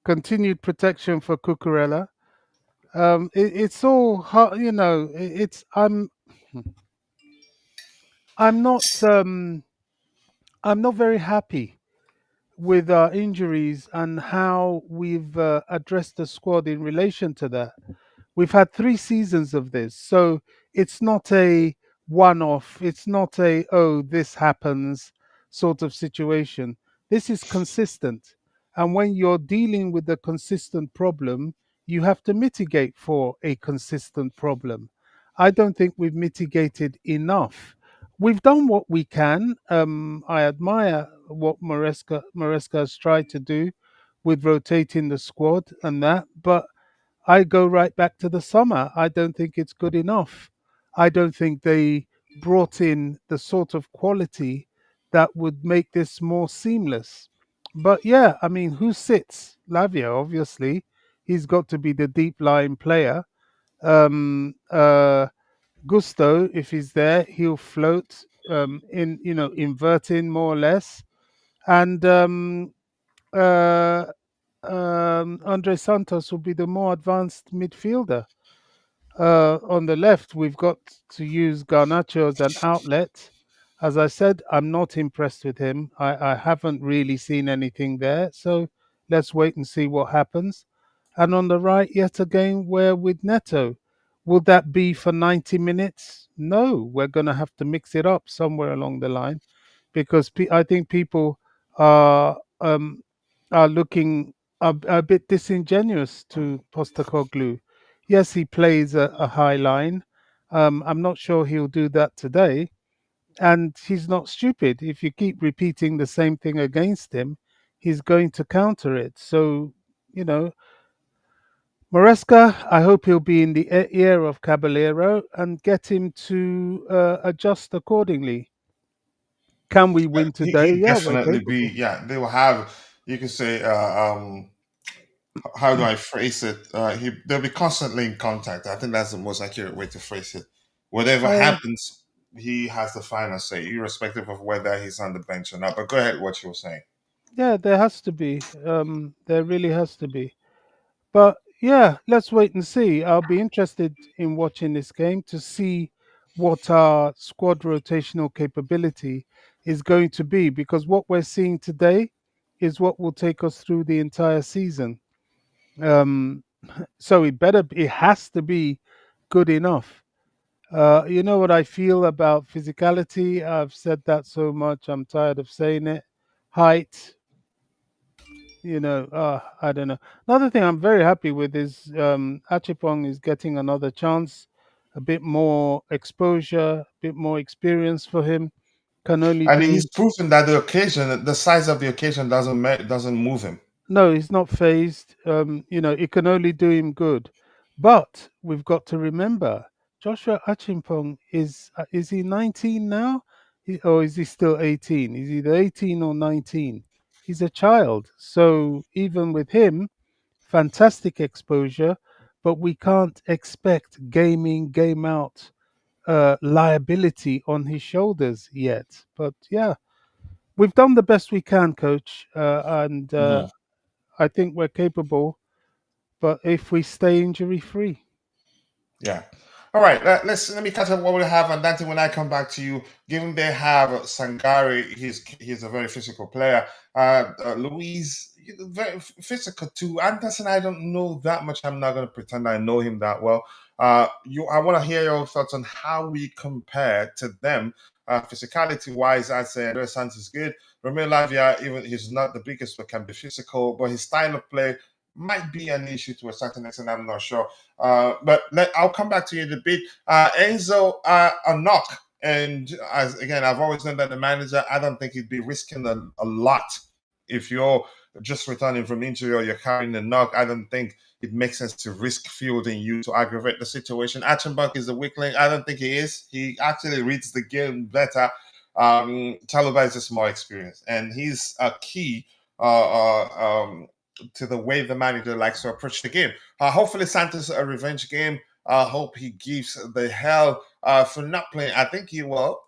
continued protection for Cucurella. It's all it's I'm not I'm not very happy with our injuries and how we've addressed the squad in relation to that. We've had 3 seasons of this, so it's not a one-off. It's not a this happens sort of situation. This is consistent, and when you're dealing with a consistent problem, you have to mitigate for a consistent problem. I don't think we've mitigated enough. We've done what we can. I admire what Maresca has tried to do with rotating the squad and that, but I go right back to the summer. I don't think it's good enough. I don't think they brought in the sort of quality that would make this more seamless. But yeah, I mean, who sits? Lavia, obviously. He's got to be the deep line player. Um, uh, Gusto, if he's there, he'll float in, inverting more or less. And uh, Andre Santos will be the more advanced midfielder. On the left, we've got to use Garnacho as an outlet. As I said, I'm not impressed with him. I haven't really seen anything there. So let's wait and see what happens. And on the right, yet again, we're with Neto. Will that be for 90 minutes? No, we're going to have to mix it up somewhere along the line because I think people are looking a bit disingenuous to Postecoglou. Yes, he plays a high line. I'm not sure he'll do that today. And he's not stupid. If you keep repeating the same thing against him, he's going to counter it. So, you know, Maresca, I hope he'll be in the ear of Caballero and get him to adjust accordingly. Can we win today? He'd Yeah, we're definitely be. capable. Yeah, they will have. You could say. How do I phrase it? They'll be constantly in contact. I think that's the most accurate way to phrase it. Whatever Uh, happens, he has the final say, irrespective of whether he's on the bench or not. But go ahead, what you were saying. yeah, there has to be. There really has to be. But yeah, let's wait and see. I'll be interested in watching this game to see what our squad rotational capability is going to be because what we're seeing today is what will take us through the entire season. Um, so it has to be good enough. You know what I feel about physicality? I've said that so much, I'm tired of saying it. Height, I don't know. Another thing I'm very happy with is Acheampong is getting another chance, a bit more exposure, a bit more experience for him. Can only And do he's him. proven that the size of the occasion doesn't move him. No, he's not phased. It can only do him good. But we've got to remember, Joshua Achimpong is he 19 now? Or is he still 18? He's either 18 or 19. He's a child. So even with him, fantastic exposure, but we can't expect game in, game out liability on his shoulders yet. But yeah, we've done the best we can, coach, and Mhm. I think we're capable. But if we stay injury free, Yeah. All right. Let me catch up what we have, and Dante, when I come back to you, given they have Sangari, he's a very physical player. Luis, very physical too. Anderson, I don't know that much. I'm not going to pretend I know him that well. I want to hear your thoughts on how we compare to them. Physicality wise, I'd say Andres Santos is good. Romeo Lavia, even he's not the biggest, but can be physical. But his style of play might be an issue to a certain extent. I'm not sure. I'll come back to you in a bit. Enzo, a knock. And as again, I've always known that the manager, I don't think he'd be risking a lot if you're just returning from injury or you're carrying a knock. I don't think it makes sense to risk fielding you to aggravate the situation. Acheampong is the weak link. I don't think he is. He actually reads the game better. Chaluba is just more experienced, and he's a key to the way the manager likes to approach the game. Hopefully, Santos a revenge game. I hope he gives the hell for not playing. I think he will.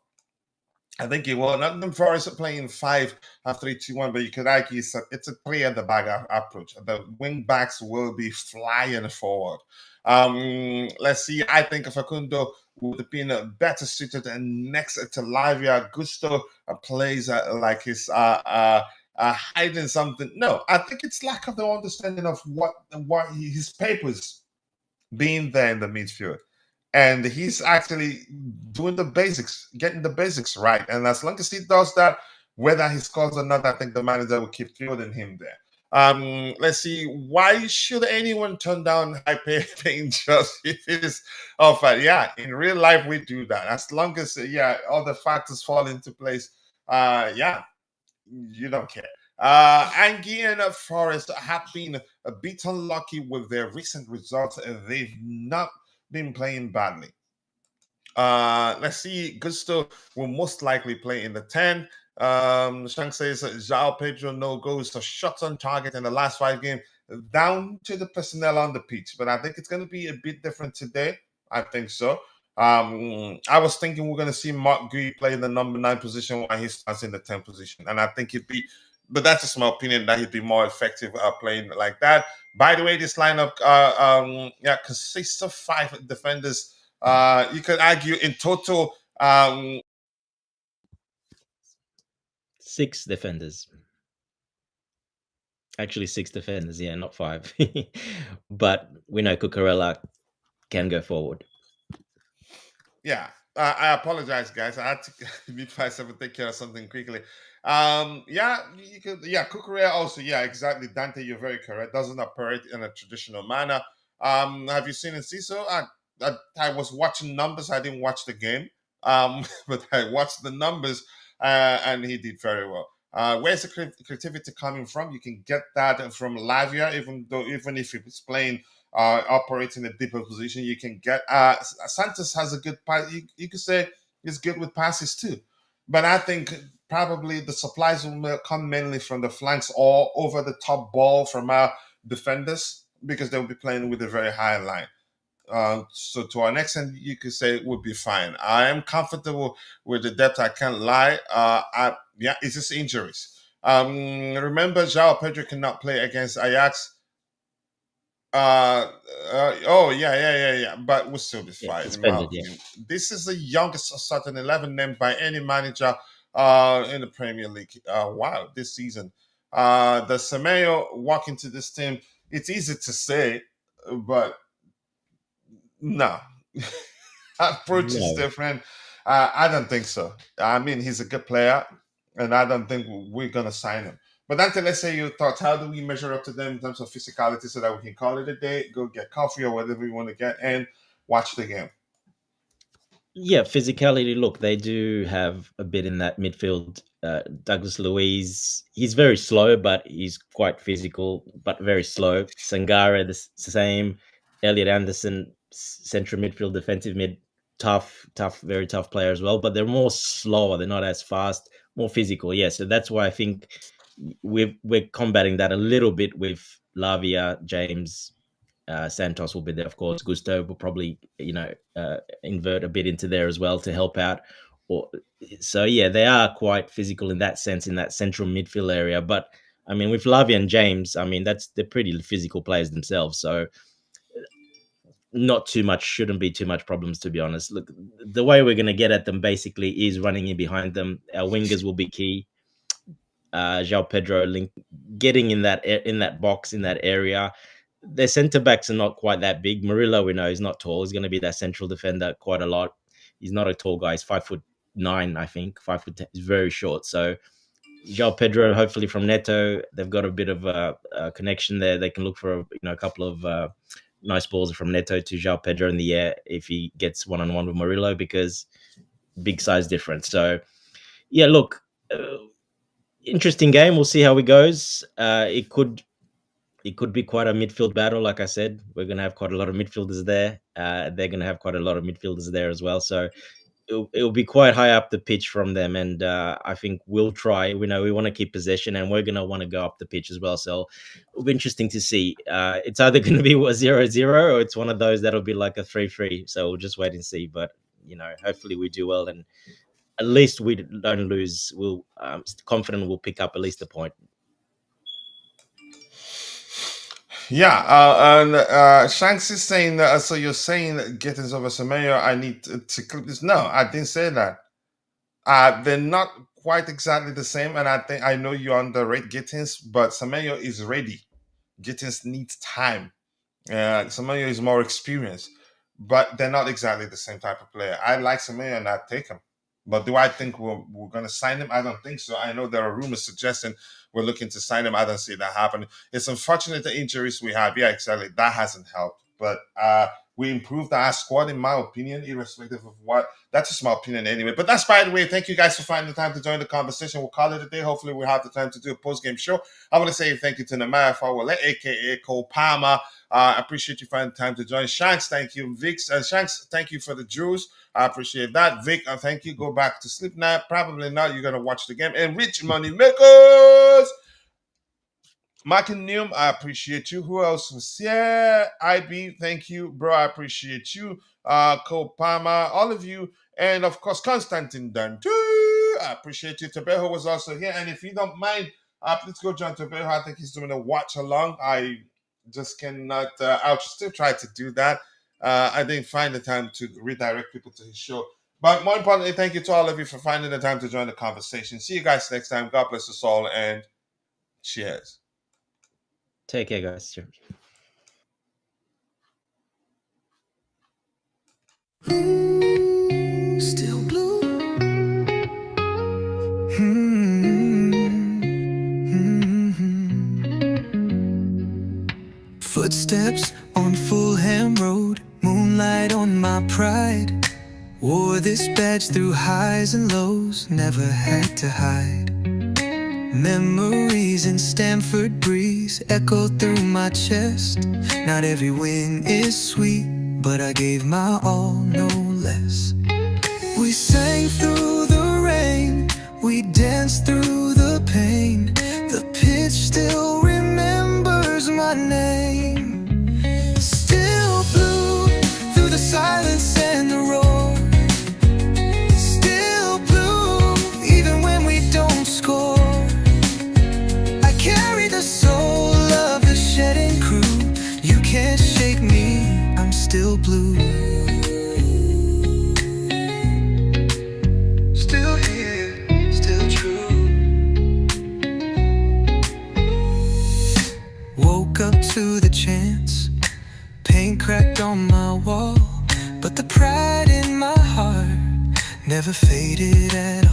I think it will. Nottingham Forest are playing 5-3-2-1, but you could argue it's a play at the back approach. The wing backs will be flying forward. Let's see. I think Facundo would have been better suited and next to Lavia. Gusto plays like he's hiding something. No, I think it's lack of the understanding of what his papers being there in the midfield. And he's actually doing the basics, getting the basics right. And as long as he does that, whether he scores or not, I think the manager will keep fielding him there. Let's see. Why should anyone turn down high paying jobs if it is offered? Yeah, in real life we do that. As long as all the factors fall into place. You don't care. Angie and Forest have been a bit unlucky with their recent results. They've not been playing badly. Let's see. Gusto will most likely play in the 10. Shank says João Pedro no goes to shots on target in the last 5 games, down to the personnel on the pitch. But I think it's going to be a bit different today. I think so. I was thinking we're going to see Mark Gui play in the number 9 position while he starts in the 10 position. And I think he'd be, but that's just my opinion, that he'd be more effective playing like that. By the way, this lineup consists of 5 defenders. You could argue in total 6 defenders. Actually, 6 defenders, yeah, not 5. But we know Cucurella can go forward. Yeah, I apologize, guys. I had to mute myself and take care of something quickly. You could. Yeah, Cucurella also. Yeah, exactly. Dante, you're very correct. Doesn't operate in a traditional manner. Have you seen Enciso? I was watching numbers. I didn't watch the game. But I watched the numbers, and he did very well. Where's the creativity coming from? You can get that from Lavia, even if he's playing operates in a deeper position. You can get Santos has a good pass. You could say he's good with passes too, but I think probably the supplies will come mainly from the flanks or over the top ball from our defenders because they'll be playing with a very high line. So to our next end, you could say it would be fine. I am comfortable with the depth. I can't lie. It's just injuries. Remember, João Pedro cannot play against Ajax. But we'll still be fine. Suspended, yeah. This is the youngest starting 11 named by any manager in the Premier League. Wow, this season. The Semedo walk into this team, it's easy to say, but no. Approach is different. I don't think so. I mean, he's a good player, and I don't think we're going to sign him. But Dante, let's say your thoughts. How do we measure up to them in terms of physicality so that we can call it a day, go get coffee or whatever we want to get, and watch the game? Yeah, physicality. Look, they do have a bit in that midfield. Douglas Luiz, he's very slow, but he's quite physical, but very slow. Sangare, the same. Elliot Anderson, central midfield, defensive mid, tough, very tough player as well. But they're more slower. They're not as fast, more physical. Yeah, so that's why I think we're combating that a little bit with Lavia, James. Santos will be there, of course. Gusto will probably, invert a bit into there as well to help out. So yeah, they are quite physical in that sense, in that central midfield area. But I mean, with Lavia and James, I mean, they're pretty physical players themselves. So shouldn't be too much problems, to be honest. Look, the way we're going to get at them basically is running in behind them. Our wingers will be key. João Pedro getting in that box, in that area. Their centre backs are not quite that big. Murillo, we know, he's not tall. He's going to be that central defender quite a lot. He's not a tall guy. He's 5'9", I think. 5'10". He's very short. So João Pedro, hopefully from Neto, they've got a bit of a connection there. They can look for a couple of nice balls from Neto to João Pedro in the air if he gets one-on-one with Murillo, because big size difference. So yeah, look, interesting game. We'll see how it goes. It could be quite a midfield battle. Like I said, we're going to have quite a lot of midfielders there. They're going to have quite a lot of midfielders there as well. So it'll be quite high up the pitch from them. And I think we'll try. We know we want to keep possession, and we're going to want to go up the pitch as well. So it'll be interesting to see. It's either going to be a 0-0 or it's one of those that'll be like a 3-3. So we'll just wait and see. But, hopefully we do well and at least we don't lose. We'll confident we'll pick up at least a point. Yeah, and Shanks is saying, so you're saying Gittens over Semenyo, I need to clip this. No, I didn't say that. They're not quite exactly the same, and I know you underrate Gittens, but Semenyo is ready. Gittens needs time. Semenyo is more experienced, but they're not exactly the same type of player. I like Semenyo and I'd take him. But do I think we're going to sign him? I don't think so. I know there are rumors suggesting we're looking to sign him. I don't see that happening. It's unfortunate the injuries we have. Yeah, exactly. That hasn't helped. But we improved our squad, in my opinion, irrespective of what. That's just my opinion anyway. But that's by the way. Thank you guys for finding the time to join the conversation. We'll call it a day. Hopefully, we'll have the time to do a post-game show. I want to say thank you to Namaya Fawale, a.k.a. Cole Palmer. I appreciate you finding time to join. Shanks, thank you. Vic, Shanks, thank you for the Jews. I appreciate that. Vic, thank you. Go back to sleep now. Probably not. You're going to watch the game. And Rich Money Makers. Mark and Neum, I appreciate you. Who else was here? IB, thank you, bro. I appreciate you. Cole Palmer, all of you. And of course, Constantine Dunn, too. I appreciate you. Tabejo was also here. And if you don't mind, please go join Tabejo. I think he's doing a watch along. I just cannot, I'll still try to do that. I didn't find the time to redirect people to his show. But more importantly, thank you to all of you for finding the time to join the conversation. See you guys next time. God bless us all and cheers. Take care, guys. Cheers. Still blue. Footsteps on Fulham Road, moonlight on my pride. Wore this badge through highs and lows, never had to hide. Memories in Stamford breeze echo through my chest. Not every win is sweet, but I gave my all, no less. We sang through the rain, we danced through the pain. The pitch still remembers my name. Still blue through the silence and the roar. Still blue even when we don't score. I carry the soul of the shedding crew. You can't shake me, I'm still blue. Still here, still true. Woke up to the chance, paint cracked on my wall, but the pride in my heart never faded at all.